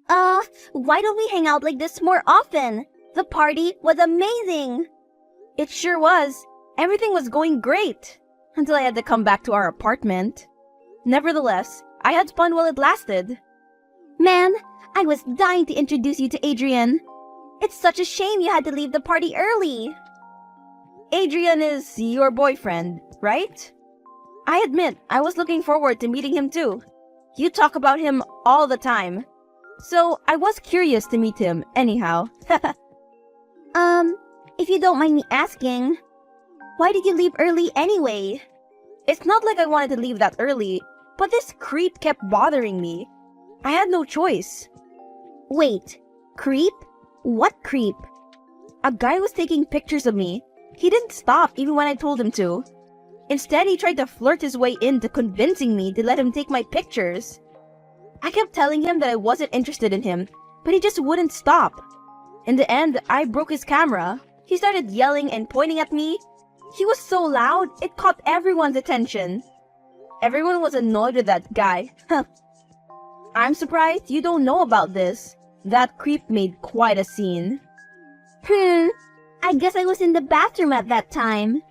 Why don't we hang out like this more often? The party was amazing. It sure was. Everything was going great. Until I had to come back to our apartment. Nevertheless, I had fun while it lasted. Man, I was dying to introduce you to Adrian. It's such a shame you had to leave the party early. Adrian is your boyfriend, right? I admit, I was looking forward to meeting him too. You talk about him all the time. So, I was curious to meet him, anyhow. If you don't mind me asking, why did you leave early anyway? It's not like I wanted to leave that early, but this creep kept bothering me. I had no choice. Wait, creep? What creep? A guy was taking pictures of me. He didn't stop even when I told him to. Instead, he tried to flirt his way into convincing me to let him take my pictures. I kept telling him that I wasn't interested in him, but he just wouldn't stop. In the end, I broke his camera. He started yelling and pointing at me. He was so loud, it caught everyone's attention. Everyone was annoyed with that guy. I'm surprised you don't know about this. That creep made quite a scene. I guess I was in the bathroom at that time.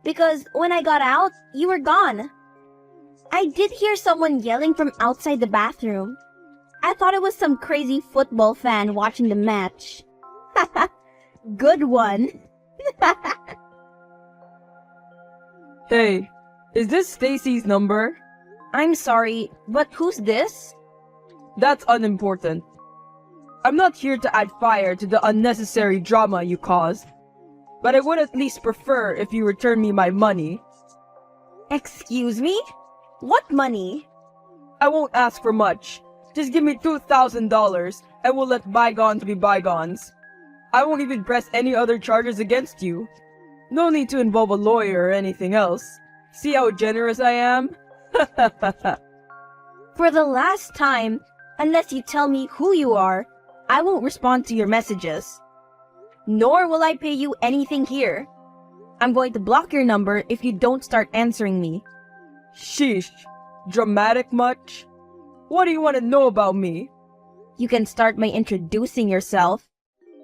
Because when I got out, you were gone. I did hear someone yelling from outside the bathroom. I thought it was some crazy football fan watching the match. Good one. Hey, is this Stacy's number? I'm sorry, but who's this? That's unimportant. I'm not here to add fire to the unnecessary drama you caused, but I would at least prefer if you return me my money. Excuse me? What money? I won't ask for much. Just give me $2,000 and we'll let bygones be bygones. I won't even press any other charges against you. No need to involve a lawyer or anything else. See how generous I am? For the last time, unless you tell me who you are, I won't respond to your messages. Nor will I pay you anything here. I'm going to block your number if you don't start answering me. Sheesh. Dramatic much? What do you want to know about me? You can start by introducing yourself.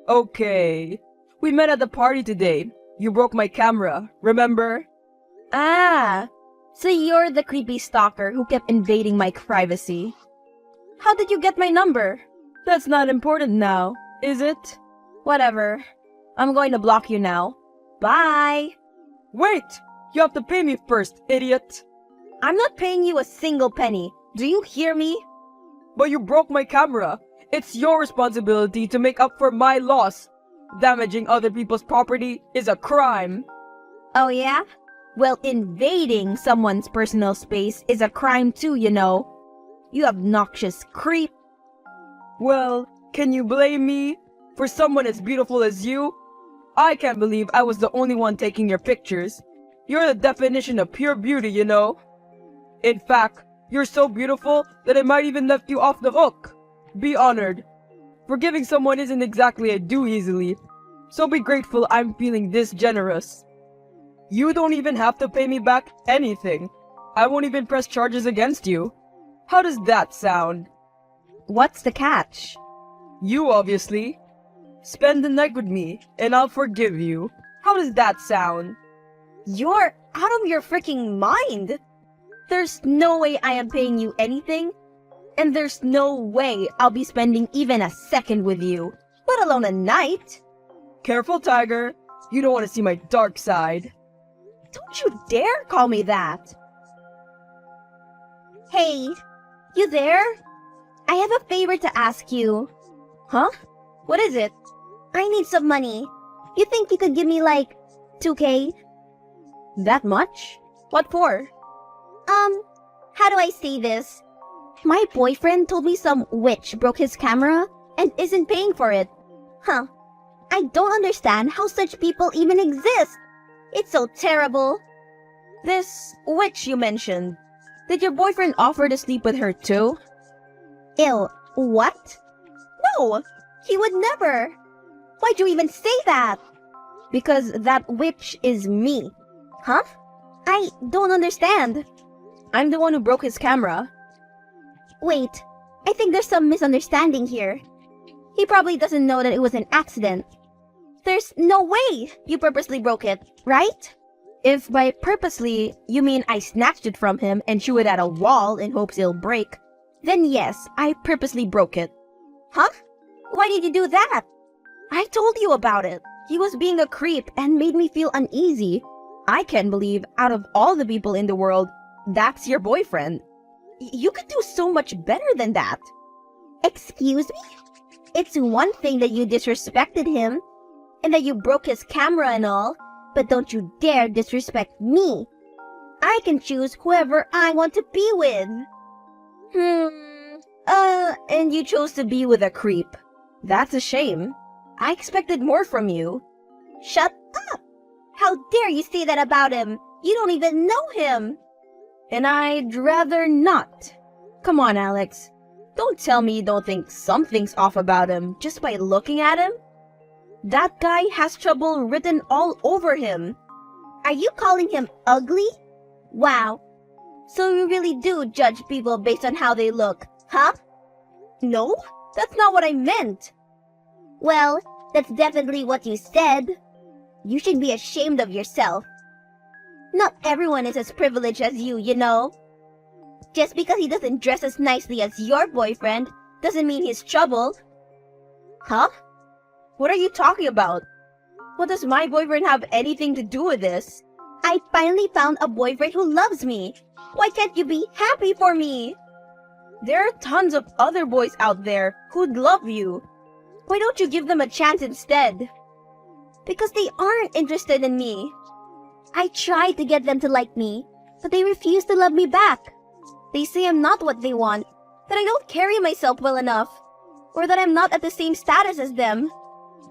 Okay. We met at the party today. You broke my camera, remember? Ah, so you're the creepy stalker who kept invading my privacy. How did you get my number? That's not important now, is it? Whatever. I'm going to block you now. Bye! Wait! You have to pay me first, idiot! I'm not paying you a single penny. Do you hear me? But you broke my camera. It's your responsibility to make up for my loss. Damaging other people's property is a crime. Oh yeah? Well, invading someone's personal space is a crime too, you know. You obnoxious creep. Well, can you blame me? For someone as beautiful as you? I can't believe I was the only one taking your pictures. You're the definition of pure beauty, you know. In fact, you're so beautiful that I might even let you off the hook. Be honored. Forgiving someone isn't exactly a do easily, so be grateful I'm feeling this generous. You don't even have to pay me back anything. I won't even press charges against you. How does that sound? What's the catch? You, obviously. Spend the night with me, and I'll forgive you. How does that sound? You're out of your freaking mind! There's no way I am paying you anything, and there's no way I'll be spending even a second with you, let alone a night. Careful, Tiger. You don't want to see my dark side. Don't you dare call me that! Hey, you there? I have a favor to ask you. Huh? What is it? I need some money. You think you could give me like 2K? That much? What for? How do I say this? My boyfriend told me some witch broke his camera and isn't paying for it. Huh. I don't understand how such people even exist. It's so terrible. This witch you mentioned, did your boyfriend offer to sleep with her too? Ew, what? No, he would never. Why'd you even say that? Because that witch is me. Huh? I don't understand. I'm the one who broke his camera. Wait, I think there's some misunderstanding here. He probably doesn't know that it was an accident. There's no way you purposely broke it, right? If by purposely you mean I snatched it from him and threw it at a wall in hopes it'll break, then yes, I purposely broke it. Huh? Why did you do that? I told you about it. He was being a creep and made me feel uneasy. I can't believe out of all the people in the world, that's your boyfriend. You could do so much better than that. Excuse me? It's one thing that you disrespected him, and that you broke his camera and all, but don't you dare disrespect me. I can choose whoever I want to be with. And you chose to be with a creep. That's a shame. I expected more from you. Shut up! How dare you say that about him? You don't even know him. And I'd rather not. Come on, Alex. Don't tell me you don't think something's off about him just by looking at him. That guy has trouble written all over him. Are you calling him ugly? Wow. So you really do judge people based on how they look, huh? No, that's not what I meant. Well, that's definitely what you said. You should be ashamed of yourself. Not everyone is as privileged as you know. Just because he doesn't dress as nicely as your boyfriend doesn't mean he's troubled. Huh? What are you talking about? What does my boyfriend have anything to do with this? I finally found a boyfriend who loves me. Why can't you be happy for me? There are tons of other boys out there who'd love you. Why don't you give them a chance instead? Because they aren't interested in me. I tried to get them to like me, but they refuse to love me back. They say I'm not what they want, that I don't carry myself well enough, or that I'm not at the same status as them.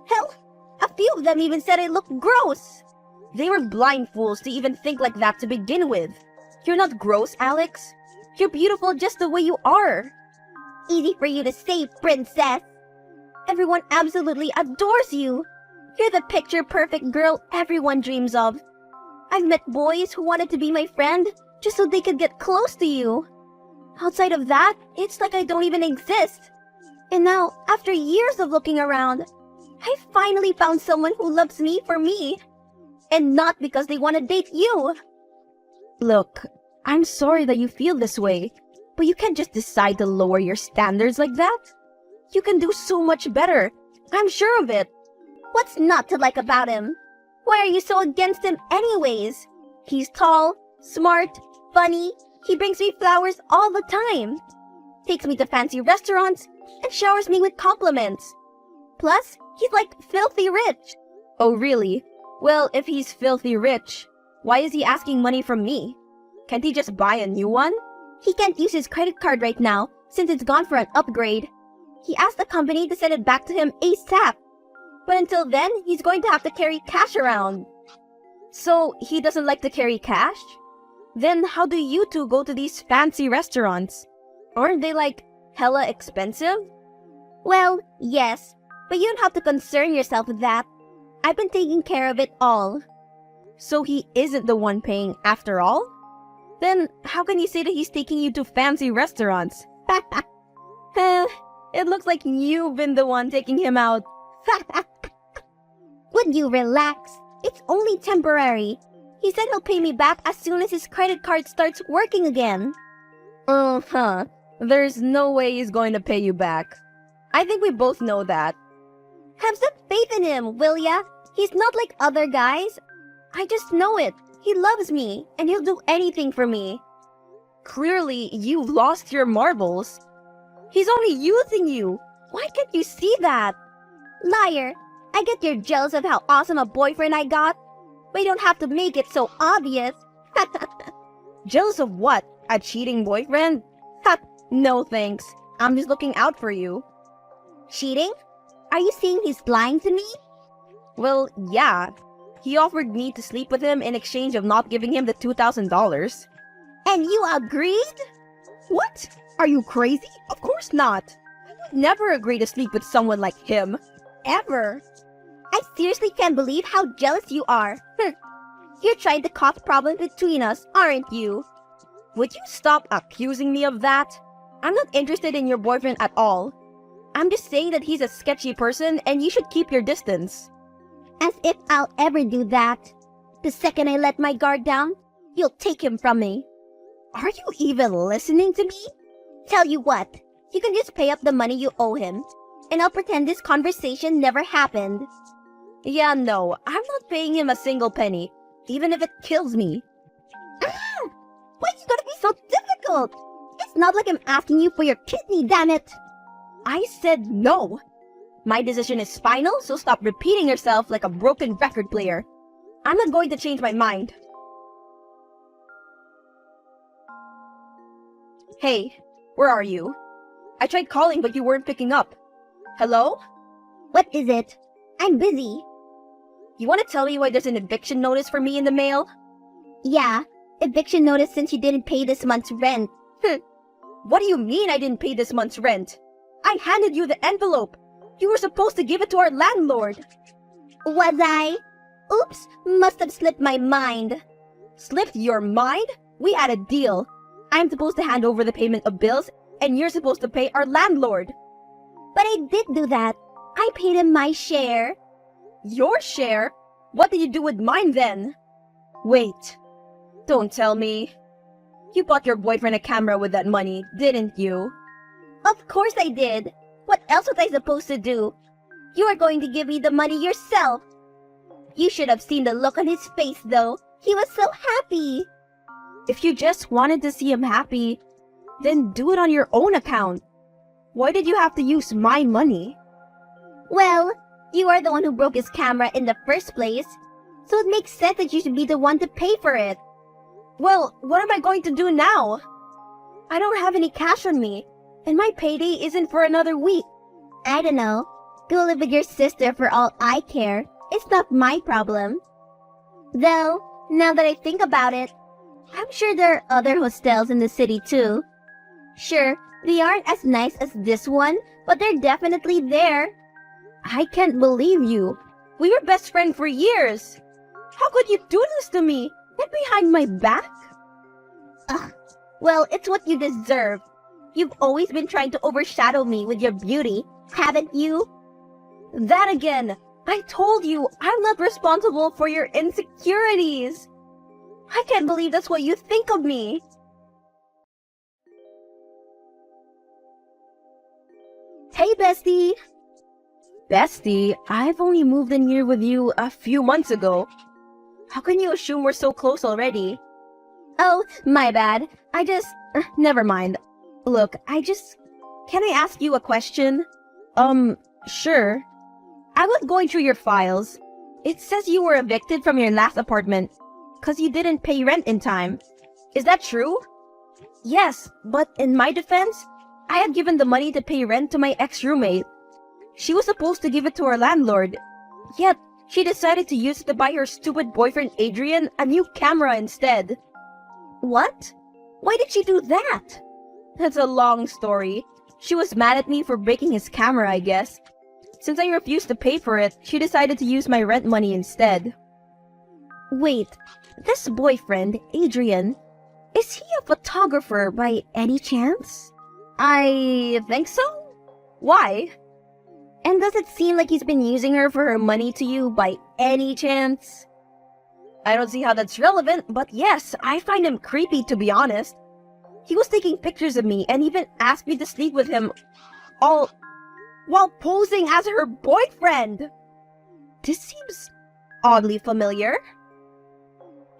Hell, a few of them even said I look gross. They were blind fools to even think like that to begin with. You're not gross, Alex. You're beautiful just the way you are. Easy for you to say, princess. Everyone absolutely adores you. You're the picture-perfect girl everyone dreams of. I've met boys who wanted to be my friend just so they could get close to you. Outside of that, it's like I don't even exist. And now, after years of looking around, I finally found someone who loves me for me. And not because they want to date you. Look, I'm sorry that you feel this way, but you can't just decide to lower your standards like that. You can do so much better. I'm sure of it. What's not to like about him? Why are you so against him anyways? He's tall, smart, funny. He brings me flowers all the time. Takes me to fancy restaurants and showers me with compliments. Plus, he's like filthy rich. Oh, really? Well, if he's filthy rich, why is he asking money from me? Can't he just buy a new one? He can't use his credit card right now since it's gone for an upgrade. He asked the company to send it back to him ASAP. But until then, he's going to have to carry cash around. So, he doesn't like to carry cash? Then how do you two go to these fancy restaurants? Aren't they like hella expensive? Well, yes, but you don't have to concern yourself with that. I've been taking care of it all. So he isn't the one paying after all? Then how can you say that he's taking you to fancy restaurants? It looks like you've been the one taking him out. Would you relax? It's only temporary. He said he'll pay me back as soon as his credit card starts working again. There's no way he's going to pay you back. I think we both know that. Have some faith in him, will ya? He's not like other guys. I just know it. He loves me, and he'll do anything for me. Clearly, you've lost your marbles. He's only using you. Why can't you see that? Liar. I get you're jealous of how awesome a boyfriend I got, but you don't have to make it so obvious. Jealous of what? A cheating boyfriend? No thanks. I'm just looking out for you. Cheating? Are you saying he's lying to me? Well, yeah. He offered me to sleep with him in exchange of not giving him the $2,000. And you agreed? What? Are you crazy? Of course not. I would never agree to sleep with someone like him. Ever. I seriously can't believe how jealous you are. You're trying to cause problems between us, aren't you? Would you stop accusing me of that? I'm not interested in your boyfriend at all. I'm just saying that he's a sketchy person and you should keep your distance. As if I'll ever do that. The second I let my guard down, you'll take him from me. Are you even listening to me? Tell you what, you can just pay up the money you owe him, and I'll pretend this conversation never happened. Yeah, no, I'm not paying him a single penny, even if it kills me. Why you gotta be so difficult? It's not like I'm asking you for your kidney, damn it! I said no. My decision is final, so stop repeating yourself like a broken record player. I'm not going to change my mind. Hey, where are you? I tried calling, but you weren't picking up. Hello? What is it? I'm busy. You want to tell me why there's an eviction notice for me in the mail? Yeah, eviction notice since you didn't pay this month's rent. What do you mean I didn't pay this month's rent? I handed you the envelope. You were supposed to give it to our landlord. Was I? Oops, must have slipped my mind. Slipped your mind? We had a deal. I'm supposed to hand over the payment of bills, and you're supposed to pay our landlord. But I did do that. I paid him my share. Your share? What did you do with mine then? Wait. Don't tell me. You bought your boyfriend a camera with that money, didn't you? Of course I did. What else was I supposed to do? You are going to give me the money yourself. You should have seen the look on his face, though. He was so happy. If you just wanted to see him happy, then do it on your own account. Why did you have to use my money? Well, you are the one who broke his camera in the first place, so it makes sense that you should be the one to pay for it. Well, what am I going to do now? I don't have any cash on me, and my payday isn't for another week. I don't know. Go live with your sister for all I care. It's not my problem. Though, now that I think about it, I'm sure there are other hostels in the city too. Sure, they aren't as nice as this one, but they're definitely there. I can't believe you. We were best friends for years. How could you do this to me? And behind my back? Ugh. Well, it's what you deserve. You've always been trying to overshadow me with your beauty, haven't you? That again. I told you, I'm not responsible for your insecurities. I can't believe that's what you think of me. Hey, bestie. Bestie, I've only moved in here with you a few months ago. How can you assume we're so close already? Oh, my bad. Never mind. Look, can I ask you a question? Sure. I was going through your files. It says you were evicted from your last apartment because you didn't pay rent in time. Is that true? Yes, but in my defense, I had given the money to pay rent to my ex-roommate. She was supposed to give it to our landlord. Yet, she decided to use it to buy her stupid boyfriend Adrian a new camera instead. What? Why did she do that? That's a long story. She was mad at me for breaking his camera, I guess. Since I refused to pay for it, she decided to use my rent money instead. Wait, this boyfriend, Adrian, is he a photographer by any chance? I think so. Why? And does it seem like he's been using her for her money to you by any chance? I don't see how that's relevant, but yes, I find him creepy to be honest. He was taking pictures of me and even asked me to sleep with him all while posing as her boyfriend. This seems oddly familiar.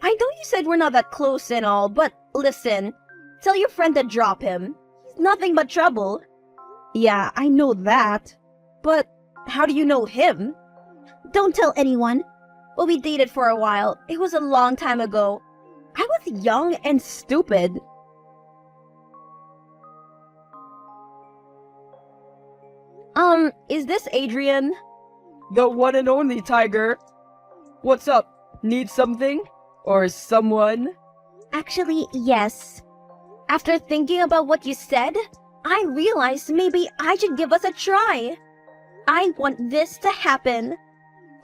I know you said we're not that close and all, but listen, tell your friend to drop him. He's nothing but trouble. Yeah, I know that. But how do you know him? Don't tell anyone. Well, we dated for a while. It was a long time ago. I was young and stupid. Is this Adrian? The one and only Tiger. What's up? Need something? Or someone? Actually, yes. After thinking about what you said, I realized maybe I should give us a try. I want this to happen.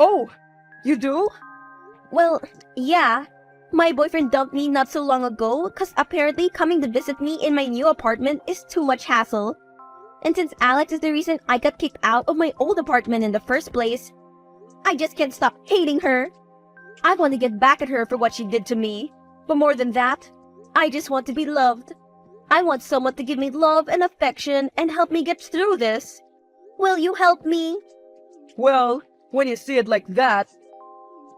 Oh, you do? Well, yeah. My boyfriend dumped me not so long ago because apparently coming to visit me in my new apartment is too much hassle. And since Alex is the reason I got kicked out of my old apartment in the first place, I just can't stop hating her. I want to get back at her for what she did to me. But more than that, I just want to be loved. I want someone to give me love and affection and help me get through this. Will you help me? Well, when you see it like that,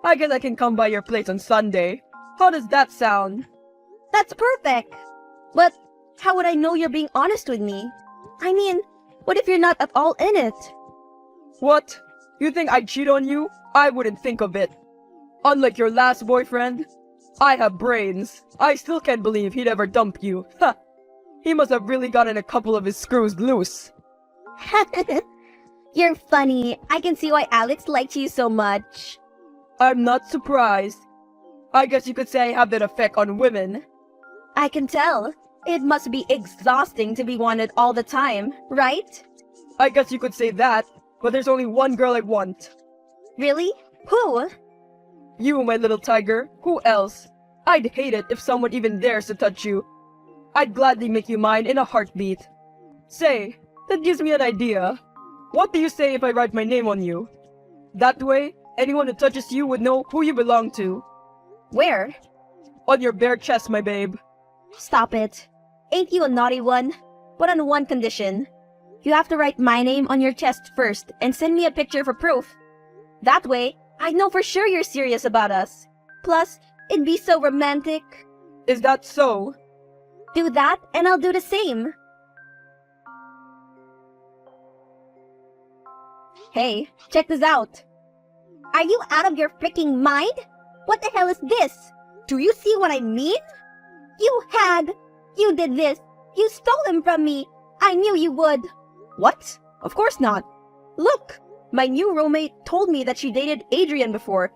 I guess I can come by your place on Sunday. How does that sound? That's perfect. But how would I know you're being honest with me? I mean, what if you're not at all in it? What? You think I'd cheat on you? I wouldn't think of it. Unlike your last boyfriend, I have brains. I still can't believe he'd ever dump you. Ha! He must have really gotten a couple of his screws loose. You're funny. I can see why Alex liked you so much. I'm not surprised. I guess you could say I have that effect on women. I can tell. It must be exhausting to be wanted all the time, right? I guess you could say that, but there's only one girl I want. Really? Who? You, my little tiger. Who else? I'd hate it if someone even dares to touch you. I'd gladly make you mine in a heartbeat. Say, that gives me an idea. What do you say if I write my name on you? That way, anyone who touches you would know who you belong to. Where? On your bare chest, my babe. Stop it. Ain't you a naughty one? But on one condition. You have to write my name on your chest first and send me a picture for proof. That way, I know for sure you're serious about us. Plus, it'd be so romantic. Is that so? Do that, and I'll do the same. Hey, check this out. Are you out of your freaking mind? What the hell is this? Do you see what I mean? You did this. You stole him from me. I knew you would. What? Of course not. Look, my new roommate told me that she dated Adrian before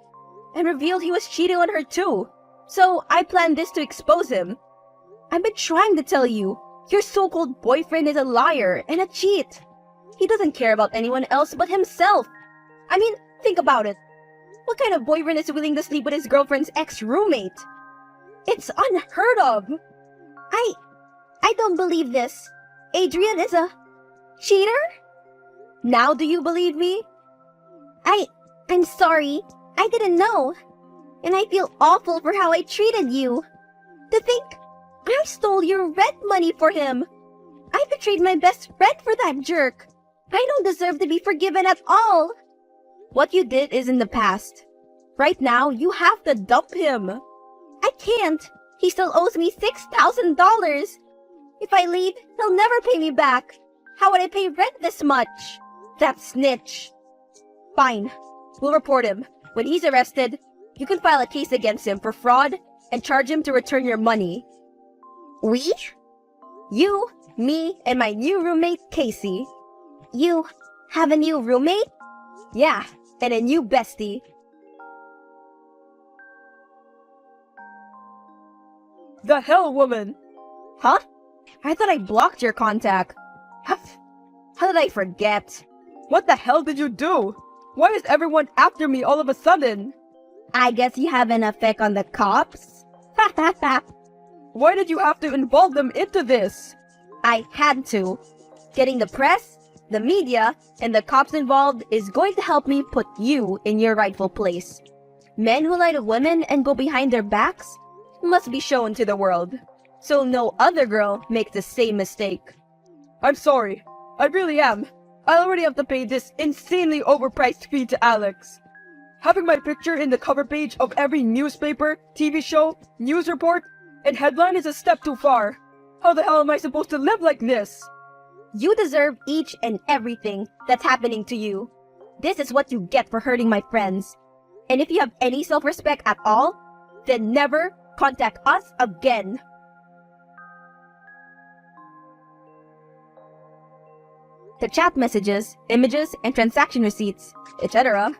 and revealed he was cheating on her too. So I planned this to expose him. I've been trying to tell you, your so-called boyfriend is a liar and a cheat. He doesn't care about anyone else but himself. I mean, think about it. What kind of boyfriend is willing to sleep with his girlfriend's ex-roommate? It's unheard of. I don't believe this. Adrian is a cheater? Now do you believe me? I'm sorry. I didn't know. And I feel awful for how I treated you. To think I stole your rent money for him. I betrayed my best friend for that jerk. I don't deserve to be forgiven at all. What you did is in the past. Right now, you have to dump him. I can't. He still owes me $6,000. If I leave, he'll never pay me back. How would I pay rent this much? That snitch. Fine. We'll report him. When he's arrested, you can file a case against him for fraud and charge him to return your money. We? You, me, and my new roommate, Casey. You have a new roommate? Yeah, and a new bestie. The hell, woman? Huh? I thought I blocked your contact. How did I forget? What the hell did you do? Why is everyone after me all of a sudden? I guess you have an effect on the cops? Why did you have to involve them into this? I had to. Getting the press, the media, and the cops involved is going to help me put you in your rightful place. Men who lie to women and go behind their backs must be shown to the world, so no other girl makes the same mistake. I'm sorry. I really am. I already have to pay this insanely overpriced fee to Alex. Having my picture in the cover page of every newspaper, TV show, news report, and headline is a step too far. How the hell am I supposed to live like this? You deserve each and everything that's happening to you. This is what you get for hurting my friends. And if you have any self-respect at all, then never contact us again. The chat messages, images, and transaction receipts, etc.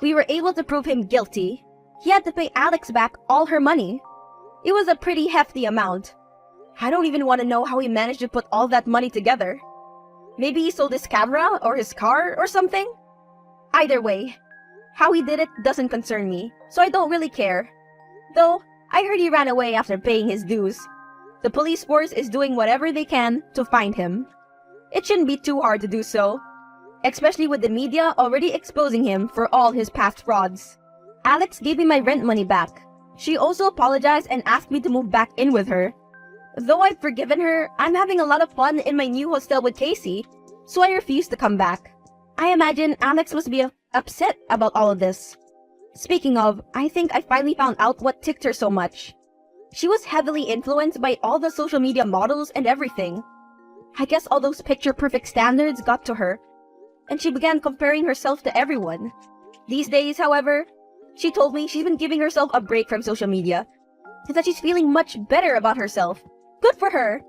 We were able to prove him guilty. He had to pay Alex back all her money. It was a pretty hefty amount. I don't even want to know how he managed to put all that money together. Maybe he sold his camera or his car or something? Either way, how he did it doesn't concern me, so I don't really care. Though, I heard he ran away after paying his dues. The police force is doing whatever they can to find him. It shouldn't be too hard to do so, especially with the media already exposing him for all his past frauds. Alex gave me my rent money back. She also apologized and asked me to move back in with her. Though I've forgiven her, I'm having a lot of fun in my new hostel with Casey, so I refuse to come back. I imagine Alex must be upset about all of this. Speaking of, I think I finally found out what ticked her so much. She was heavily influenced by all the social media models and everything. I guess all those picture-perfect standards got to her, and she began comparing herself to everyone. These days, however, she told me she's been giving herself a break from social media, and that she's feeling much better about herself. Good for her!